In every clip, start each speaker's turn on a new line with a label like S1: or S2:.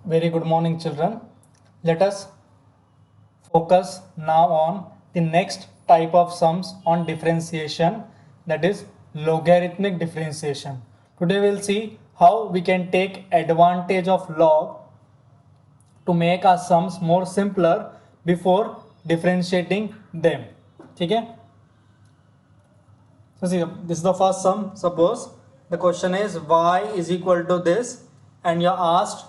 S1: Very good morning, children. Let us focus now on the next type of sums on differentiation, that is logarithmic differentiation. Today we will see how we can take advantage of log to make our sums more simpler before differentiating them. ठीक है? So see, this is the first sum. Suppose the question is y is equal to this and you're asked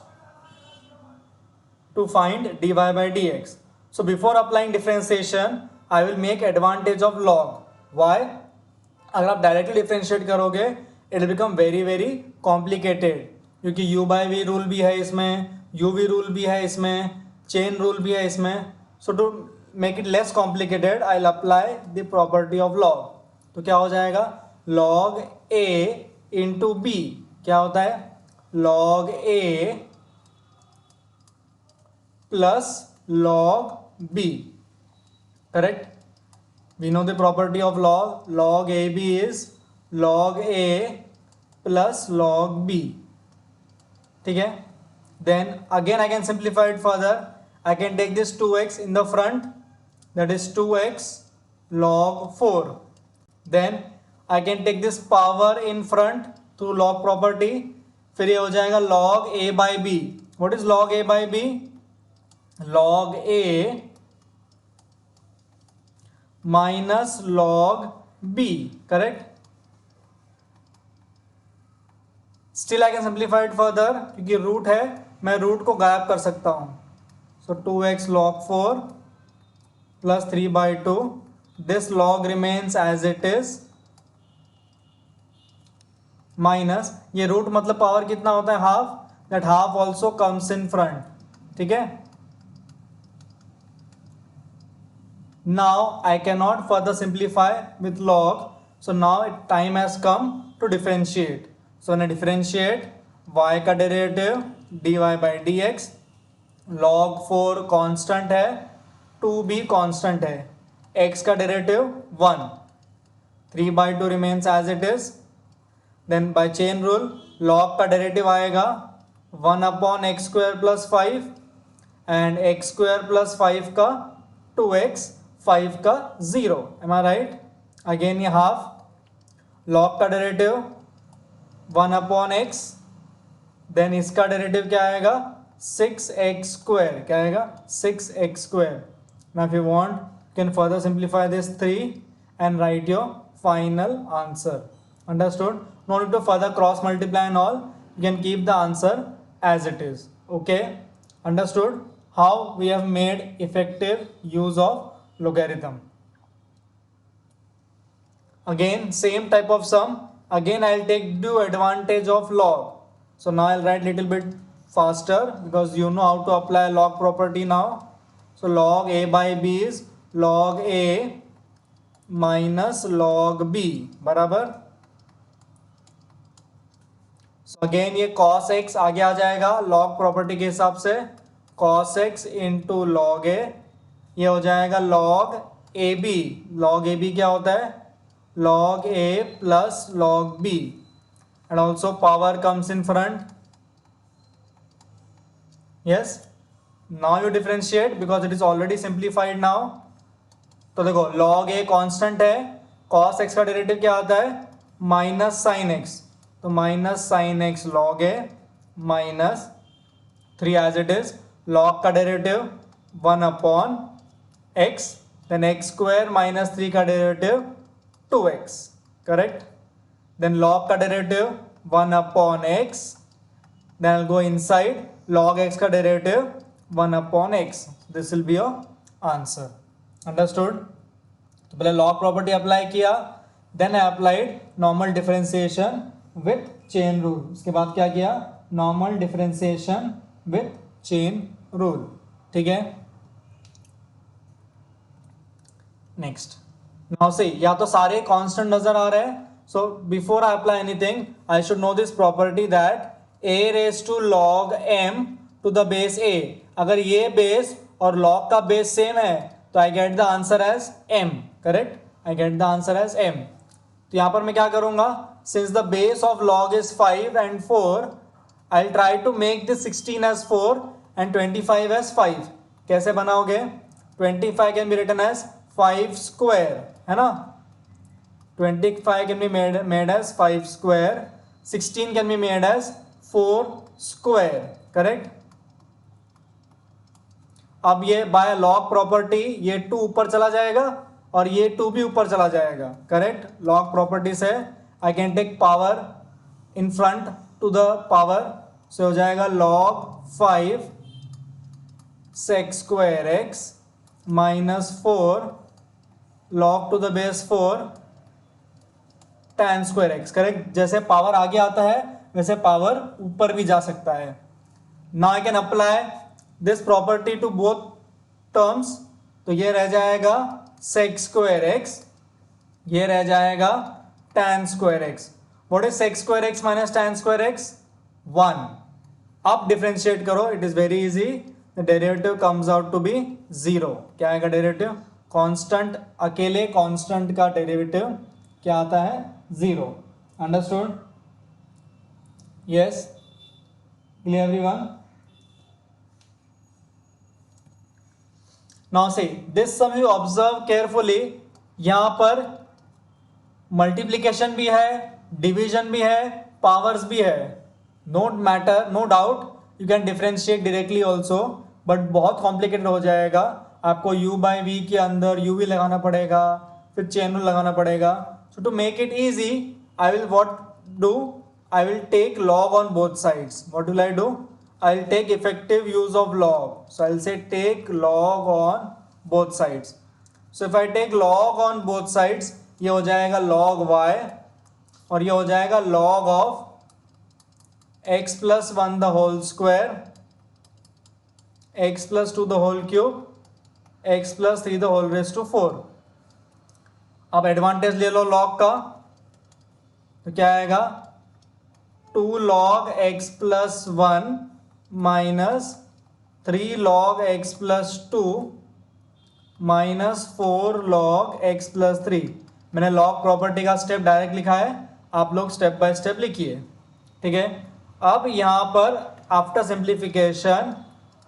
S1: to find dy by dx. So before applying differentiation, I will make advantage of log. Why? अगर आप directly differentiate करोगे it will become very very complicated, क्योंकि u by we rule भी है इसमें, u we rule भी है इसमें, चेन रूल भी है इसमें. So to make it less complicated I will apply the property of log. तो क्या हो जाएगा? log a into B. क्या होता है? log a plus log b. Correct? We know the property of log. Log ab is log a plus log b. ठीक है? Then again I can simplify it further. I can take this 2x in the front, that is 2x log 4. Then I can take this power in front through log property. फिर ये हो जाएगा log a by b. What is log a by b? log a minus log b. Correct? Still I can simplify it further, क्योंकि root है, मैं root को गायब कर सकता हूं. So 2x log 4 plus 3 by 2. This log remains as it is. Minus ये root मतलब पावर कितना होता है? Half. That half also comes in front. ठीक है? Now I cannot further simplify with log. So now time has come to differentiate. So when I differentiate, y का derivative dy by dx, log 4 constant है, 2b constant है, x का derivative 1, 3 by 2 remains as it is. Then by chain rule log का derivative आएगा 1 upon x square plus 5 and x square plus 5 का 2x, 5 का 0. Am I right? Again ये half. log का derivative 1 upon x, then इसका derivative क्या आएगा? 6x square. क्या आएगा? 6x square. Now if you want you can further simplify this 3 and write your final answer. Understood? No need to further cross multiply and all. You can keep the answer as it is. Okay? Understood how we have made effective use of logarithm. Again same type of sum. Again I'll take due advantage of log. So now I'll write little bit faster because you know how to apply log property now. So log a by b is log a minus log b बराबर. So again ये cos x आगे आ जाएगा log property के हिसाब से. cos x into log a, ये हो जाएगा log ab. log ab क्या होता है? log a plus log b, and also power comes in front. Yes, now you differentiate because it is already simplified now. तो देखो log a कांस्टेंट है, cos x का डेरिवेटिव क्या आता है? Minus sine x. तो minus sine x log a minus 3 as it is. log का derivative 1 upon x, then x square minus 3 का derivative 2x. Correct? then log का derivative 1 upon x, then I'll go inside log x का derivative 1 upon x. this will be your answer. Understood? तो पहले log property apply किया, then I applied normal differentiation with chain rule. उसके बाद क्या किया? normal differentiation with chain rule. ठीक है? next. now see, या तो सारे कांस्टेंट नजर आ रहे हैं. so before I apply anything I should know this property that a raised to log m to the base a. अगर ये बेस और log का बेस सेम है तो I get the answer as m. correct? I get the answer as m. तो यहां पर मैं क्या करूंगा? since the base of log is 5 and 4, I try to make this 16 as 4 and 25 as 5. कैसे बनाओगे? 25 can be written as 5 square, है ना. 25 can be made as 5 square. 16 can be made as 4 square. Correct. अब ये by log property ये 2 ऊपर चला जाएगा और ये 2 भी ऊपर चला जाएगा. करेक्ट. लॉग प्रॉपर्टी से I can take power in front to the power, से हो जाएगा log 5 sec square x minus 4 log to the base 4 tan square x. Correct. जैसे पावर आगे आता है वैसे पावर ऊपर भी जा सकता है. Now I can apply this property to both terms. तो ये रह जाएगा sec square x, ये रह जाएगा tan square x. What is sec square x minus tan square x? 1. अब डिफरेंशिएट करो, it is very easy. The derivative comes out to be 0. क्या आएगा डेरिवेटिव? कांस्टेंट, अकेले कांस्टेंट का डेरिवेटिव क्या आता है? 0. Understood? Yes, clear everyone? Now see this sum you observe carefully. यहां पर मल्टीप्लीकेशन भी है, डिवीजन भी है, पावर्स भी है. No matter, no doubt you can differentiate directly also, but बहुत कॉम्प्लिकेटेड हो जाएगा. आपको u बाई वी के अंदर u भी लगाना पड़ेगा, फिर चेन रूल लगाना पड़ेगा. So to make it easy I will what do, I will take log on both sides. What will I do? I will take effective use of log. So I will say take log on both sides. So if I take log on both sides, ये हो जाएगा log y और ये हो जाएगा log of x plus 1 the whole square, x plus 2 the whole cube, x plus 3 the whole raised to 4. अब advantage ले लो log का, तो क्या आएगा? 2 log x plus 1 minus 3 log x plus 2 minus 4 log x plus 3. मैंने log property का step direct लिखा है, आप लोग स्टेप बाय स्टेप लिखिए. ठीक है. अब यहां पर after simplification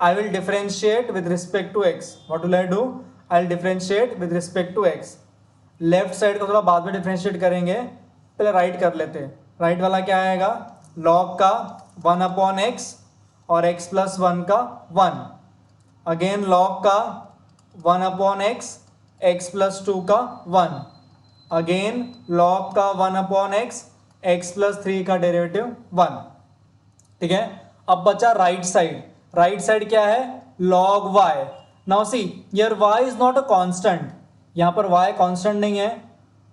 S1: I will differentiate with respect to x. What will I do? I will differentiate with respect to x. Left side को थोड़ा बाद में डिफरेंशिएट करेंगे, पहले राइट कर लेते हैं. राइट वाला क्या आएगा? log का 1 अपॉन x और x प्लस 1 का 1. अगेन log का 1 अपॉन x, x प्लस 2 का 1. अगेन log का 1 अपॉन x, x प्लस 3 का डेरिवेटिव 1. ठीक है. अब बचा राइट साइड. राइट साइड क्या है? log y. Now see here y is not a constant. यहां पर y कांस्टेंट नहीं है,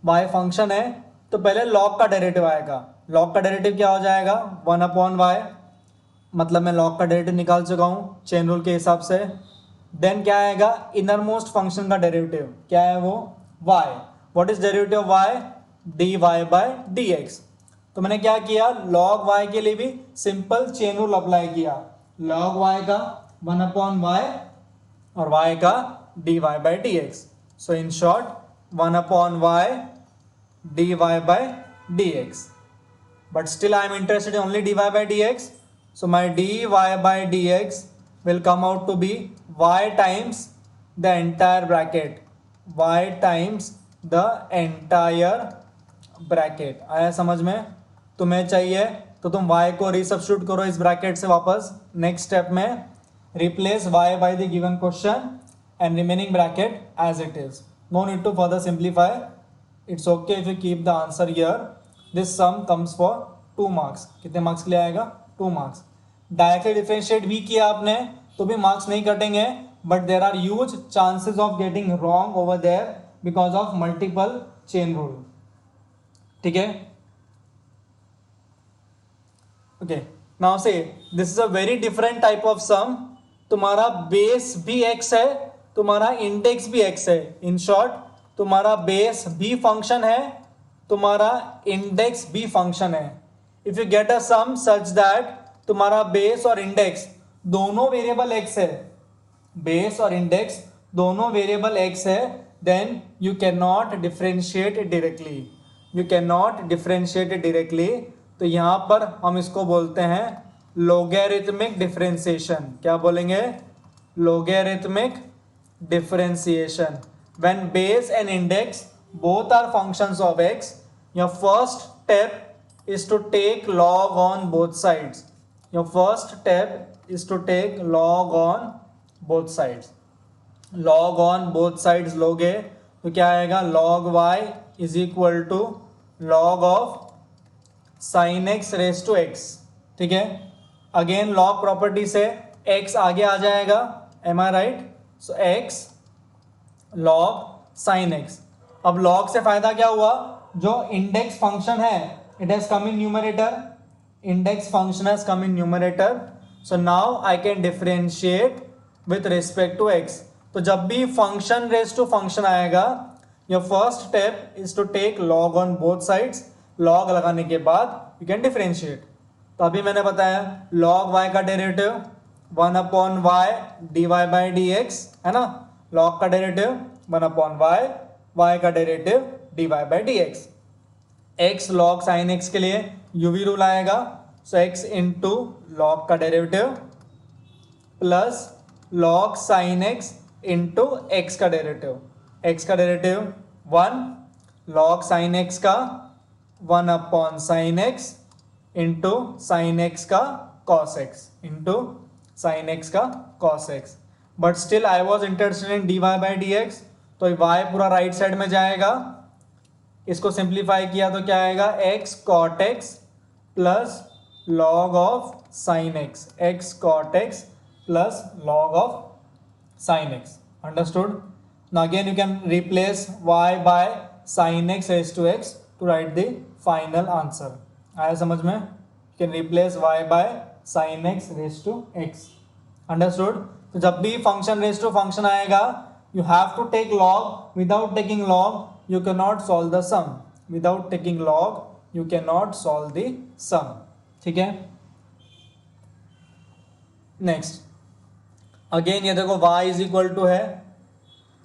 S1: y फंक्शन है. तो पहले log का डेरिवेटिव आएगा. log का डेरिवेटिव क्या हो जाएगा? 1 अपॉन y. मतलब मैं log का डेरिवेटिव निकाल चुका हूं चेन रूल के हिसाब से. देन क्या आएगा? इनर मोस्ट फंक्शन का डेरिवेटिव क्या है? वो y. What is derivative of y? dy by dx. तो मैंने क्या किया? log y के लिए भी सिंपल चेन रूल अप्लाई किया. log y का 1 अपॉन y और y का dy by dx. So in short 1 upon y dy by dx. But still I am interested in only dy by dx. So my dy by dx will come out to be y times the entire bracket. y times the entire bracket. आया समझ में? तुम्हें चाहिए तो तुम y को resubstitute करो इस ब्रैकेट से वापस. नेक्स्ट स्टेप में replace y by the given question and remaining bracket as it is. No need to further simplify. It's okay if you keep the answer here. This sum comes for 2 marks. कितने marks के लिए आएगा? 2 marks. Directly differentiate भी किया आपने तो भी marks नहीं कटेंगे, but there are huge chances of getting wrong over there because of multiple chain rule. ठीक है. Okay. Now say this is a very different type of sum. तुम्हारा बेस भी x है, तुम्हारा इंडेक्स भी x है. इन शॉर्ट तुम्हारा base भी फंक्शन है, तुम्हारा इंडेक्स भी फंक्शन है. If you get a sum such that तुम्हारा बेस और इंडेक्स दोनों वेरिएबल x है, बेस और इंडेक्स दोनों वेरिएबल x है, then you can not differentiate it directly. You can not differentiate it directly. तो यहाँ पर हम इसको बोलते हैं लोगैरिथमिक डिफरेंशिएशन। क्या बोलेंगे? Logarithmic differentiation. When base and index both are functions of x, your first step is to take log on both sides. Your first step is to take log on both sides. log on both sides लोगे तो क्या आएगा? log y is equal to log of sin x raised to x. ठीक है, again log property से x आगे आ जाएगा, am I right? So x log sin x. अब log से फायदा क्या हुआ? जो इंडेक्स फंक्शन है it has come in numerator, index function has come in numerator, so now I can differentiate with respect to x. तो जब भी function raised to function आएगा, your first step is to take log on both sides. log लगाने के बाद you can differentiate. तो अभी मैंने बताया log y का derivative 1 upon y dy by dx है ना, log का डेरिवेटिव 1 upon y, y का derivative dy by dx. x log sin x के लिए uv रूल आएगा, सो x इंटू लॉग का derivative plus log sin x into x का derivative, x का डेरिवेटिव 1 log sin x का 1 upon sin x into sin x का cos x into sin x का cos x. But still I was interested in dy by dx, तो y पूरा right side में जाएगा, इसको simplify किया तो क्या आएगा? x cot x plus log of sin x, x cot x plus log of sin x. Understood? Now again you can replace y by sin x raised to x to write the final answer. आया समझ में? You can replace y by sin x raised to x. Understood? तो जब भी function raised to function आएगा you have to take log. Without taking log you cannot solve the sum. Without taking log you cannot solve the sum. ठीक है, next again ये देखो y is equal to है,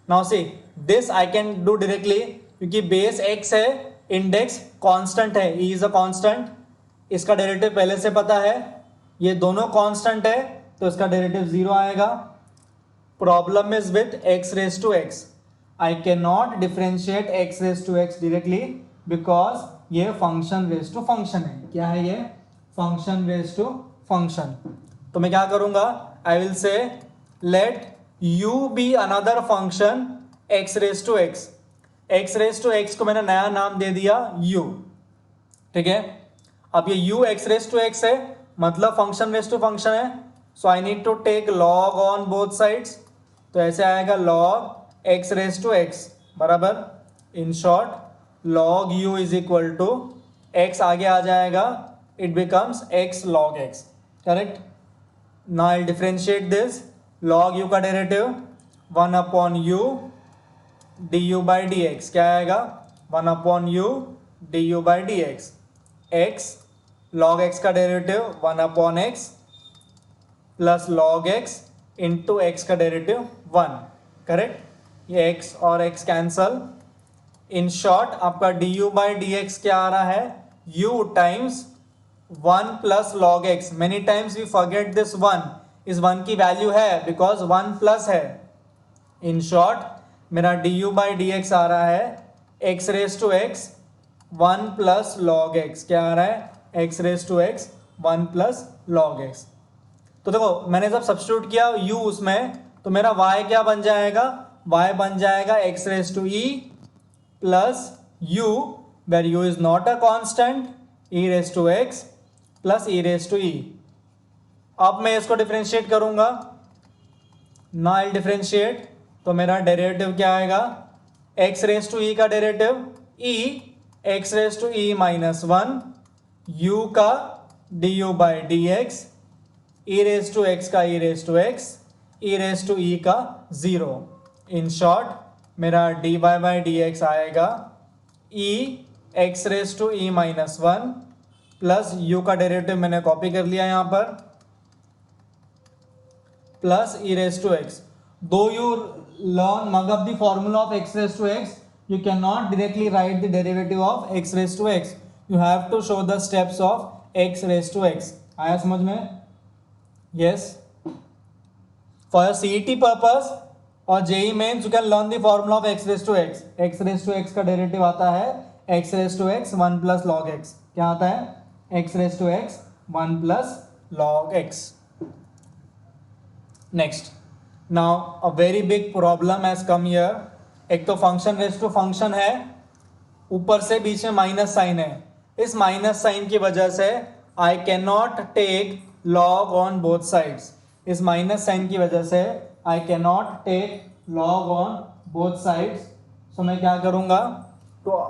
S1: now see this I can do directly क्योंकि base x है, index constant है, e is a constant, इसका derivative पहले से पता है, ये दोनों कांस्टेंट है तो इसका डेरिवेटिव 0 आएगा. Problem is with x raise to x. I can not differentiate x raise to x directly because ये फंक्शन रेज टू फंक्शन है. क्या है ये? Function raise to function. तो मैं क्या करूंगा? I will say let u be another function x raise to x. x raise to x को मैंने नया नाम दे दिया u. ठीक है, अब ये u x raise to x है मतलब फंक्शन रेज टू फंक्शन है, so I need to take log on both sides. तो ऐसे आएगा log x raise to x बराबर, in short log u is equal to x आगे आ जाएगा, it becomes x log x. Correct? Now I'll differentiate this. log u का derivative 1 upon u du by dx क्या आएगा? 1 upon u du by dx. x log x का derivative 1 upon x plus log x into x का derivative 1. Correct? ये x और x cancel. In short आपका du by dx क्या आ रहा है? u times 1 plus log x. Many times we forget this 1. इस 1 की वैल्यू है बिकॉज 1 प्लस है. इन शॉर्ट मेरा du by dx आ रहा है x raise to x 1 plus log x. क्या आ रहा है? x raise to x 1 plus log x. तो देखो मैंने जब सब्स्टिट्यूट किया u उसमें तो मेरा y क्या बन जाएगा? y बन जाएगा x raise to e plus u where u is not a constant e raise to x plus e raise to e. अब मैं इसको डिफरेंशिएट करूंगा. ना आई डिफरेंशिएट तो मेरा डेरिवेटिव क्या आएगा? x रेज टू e का derivative e x raise to e minus 1 u का du by dx e raise to x का e raise to x e raise to e का 0. इन शॉर्ट मेरा dy by dx आएगा e x raise to e minus 1 plus u का derivative मैंने copy कर लिया यहाँ पर plus e raise to x. Do you learn mug up the formula of x raise to x, you cannot directly write the derivative of x raised to x. You have to show the steps of x raised to x. आया समझ में? Yes. For your CET purpose और JEE mains you can learn the formula of x raise to x. x raise to x का derivative आता है x raise to x 1 plus log x. क्या आता है? x raise to x 1 plus log x. Next, now a very big problem has come here. एक तो function raise to function है, ऊपर से बीच में माइनस साइन है. इस माइनस साइन की वजह से I can not take log on both sides. इस माइनस साइन की वजह से I can not take log on both sides. So मैं क्या करूंगा to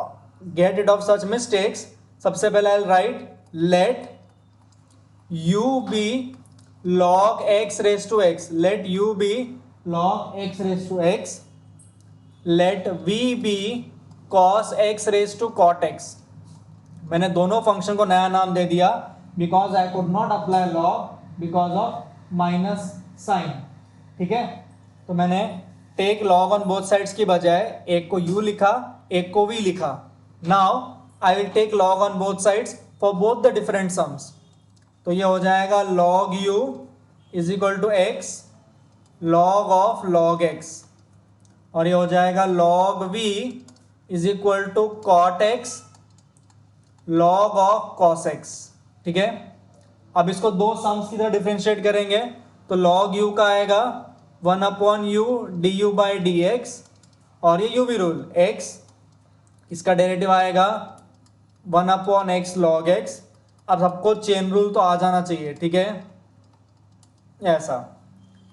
S1: get it off such mistakes? सबसे पहले I write let u be log x raised to x. Let u be log x raised to x. Let v be cos x raised to cot x. मैंने दोनों function को नया नाम दे दिया because I could not apply log because of minus sign. ठीक है, तो मैंने take log on both sides की बजाय एक को u लिखा, एक को v लिखा. Now I will take log on both sides for both the different sums. तो ये हो जाएगा log u is equal to x log of log x, और ये हो जाएगा log v is equal to cot x log of cos x. ठीक है, अब इसको दो सम्स की तरह डिफरेंशिएट करेंगे तो log u का आएगा 1 upon you du by dx, और ये u v रूल x, इसका डेरिवेटिव आएगा 1 अपॉन x log x. अब सबको चेन रूल तो आ जाना चाहिए. ठीक है, ऐसा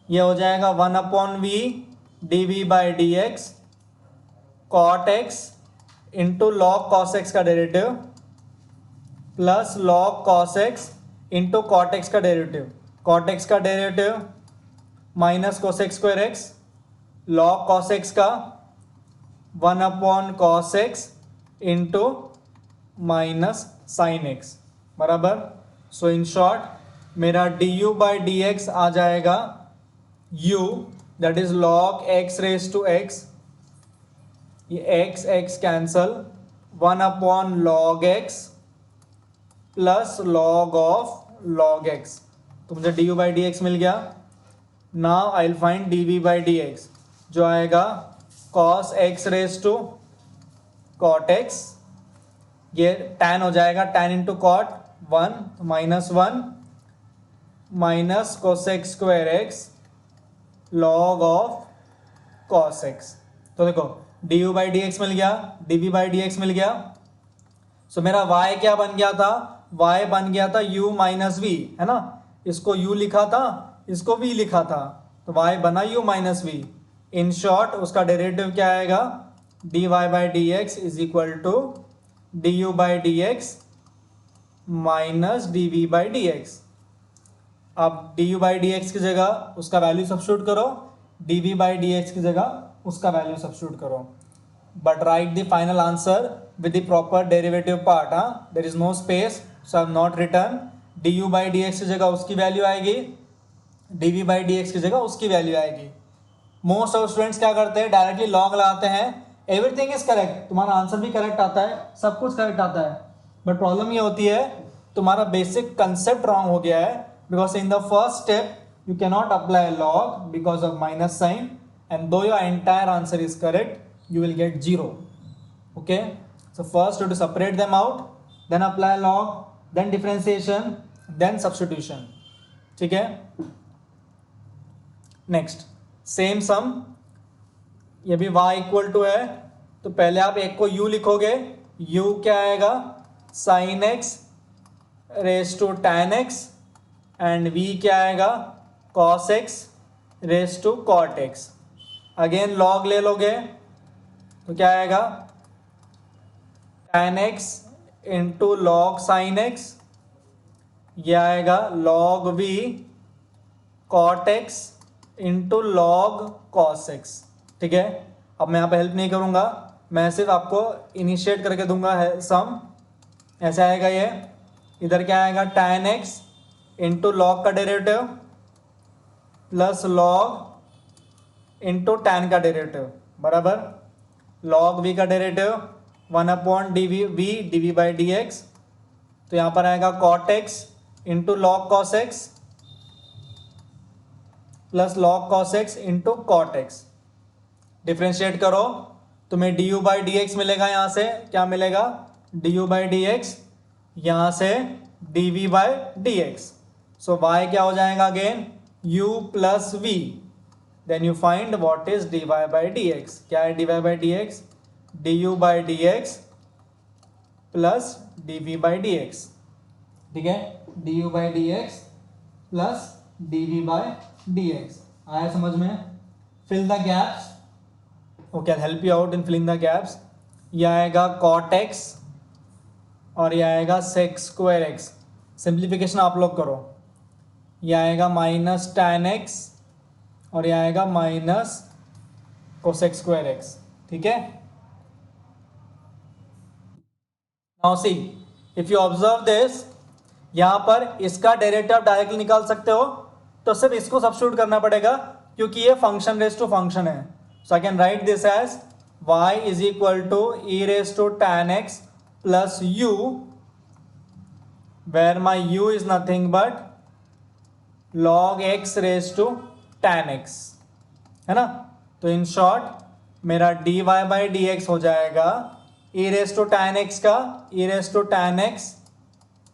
S1: ये हो जाएगा 1 upon v d v by d x cot x into log cos x का derivative plus log cos x into cot x का डेरिवेटिव. कॉट एक्स का derivative minus cos x square x, log cos x का 1 upon cos x into minus sine x बराबर. So in short मेरा d u by d x आ जाएगा u that is log x raise to x. ये x cancel 1 upon log x plus log of log x. तो मुझे d u by d x मिल गया. Now I will find d v by d x जो आएगा cos x raise to cot x. ये tan हो जाएगा, tan into cot 1 minus 1 minus cosec square x log of cos x. तो देखो d u by d x मिल गया, d v by d x मिल गया. सो मेरा y क्या बन गया था? y बन गया था u माइनस वी, है ना. इसको u लिखा था, इसको v लिखा था, तो y बना u minus v. In short उसका डेरिवेटिव क्या आएगा? D y by d x is equal to d u by d x minus d v by d x. अब d u by d x की जगह उसका value substitute करो, d v by d x की जगह उसका value substitute करो. But write the final answer with the proper derivative part. There is no space, so I have not return. D u by d x की जगह उसकी value आएगी, d v by d x की जगह उसकी value आएगी. Most of students क्या करते हैं? डायरेक्टली लॉग लगाते हैं. एवरीथिंग इज करेक्ट, तुम्हारा आंसर भी करेक्ट आता है, सब कुछ करेक्ट आता है, बट प्रॉब्लम ये होती है तुम्हारा बेसिक कंसेप्ट रॉन्ग हो गया है. Because in the first step you can not apply log because of minus sign, and though your entire answer is correct you will get 0. Okay, so first you to separate them out, then apply log, then differentiation, then substitution. ठीक है, next same सम, ये भी y equal to है, तो पहले आप एक को u लिखोगे, u क्या आएगा? Sine x raise to tan x, and v क्या आएगा? cos x raise to cot x. Again log ले लोगे तो क्या आएगा? tan x into log sin x, ये आएगा log v cot x into log cos x. ठीक है, अब मैं यहाँ पे हेल्प नहीं करूँगा, मैं सिर्फ आपको इनिशिएट करके दूंगा है सम. ऐसे आएगा ये, इधर क्या आएगा? tan x इंटू लॉग का derivative plus log into tan का डेरिवेटिव बराबर log v का derivative 1 upon d v by d x. तो यहाँ पर आएगा cot x into log cos x plus log cos x into cot x। Differentiate करो, तुम्हें du बाई डी एक्स मिलेगा। यहां से क्या मिलेगा, du बाई डी एक्स, यहां से dv by d x. So y क्या हो जाएगा again, u plus v। Then you find what is dy by d x. क्या है dy by d x, du by d x plus dv by d x. ठीक है, du by d x plus dv by d x. आया समझ में? Fill the gaps. Okay, I help you out in filling the gaps. यह आएगा cot x और यह आएगा sec स्क्वायर x। सिंप्लीफिकेशन आप लोग करो। यह आएगा माइनस tan x और यह आएगा माइनस cosec स्क्वायर x। ठीक है, now see if you observe this, यहां पर इसका डेरिवेटिव आप डायरेक्टली निकाल सकते हो, तो सिर्फ इसको सब्स्टिट्यूट करना पड़ेगा क्योंकि ये फंक्शन रेस टू फंक्शन है। So I can write this as y is equal to e raise to tan x plus u, where my u is nothing but log x raise to tan x, है ना। तो in short मेरा dy by d x हो जाएगा e raise to tan x का e raise to tan x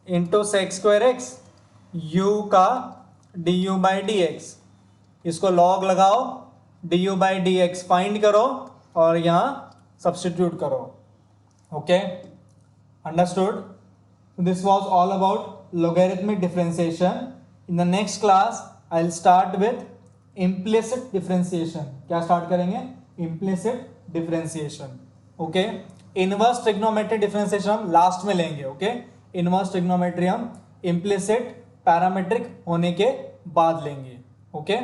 S1: into sec square x, u का du by d x. इसको log लगाओ, du by d x find करो और यहाँ सब्स्टिट्यूट करो। Okay, understood? This was all about logarithmic differentiation. In the next class I'll start with implicit differentiation. क्या start करेंगे? implicit differentiation. Okay, inverse trigonometry differentiation हम last में लेंगे। Okay, inverse trigonometry हम इम्प्लिसिट पैरामीट्रिक होने के बाद लेंगे। ओके।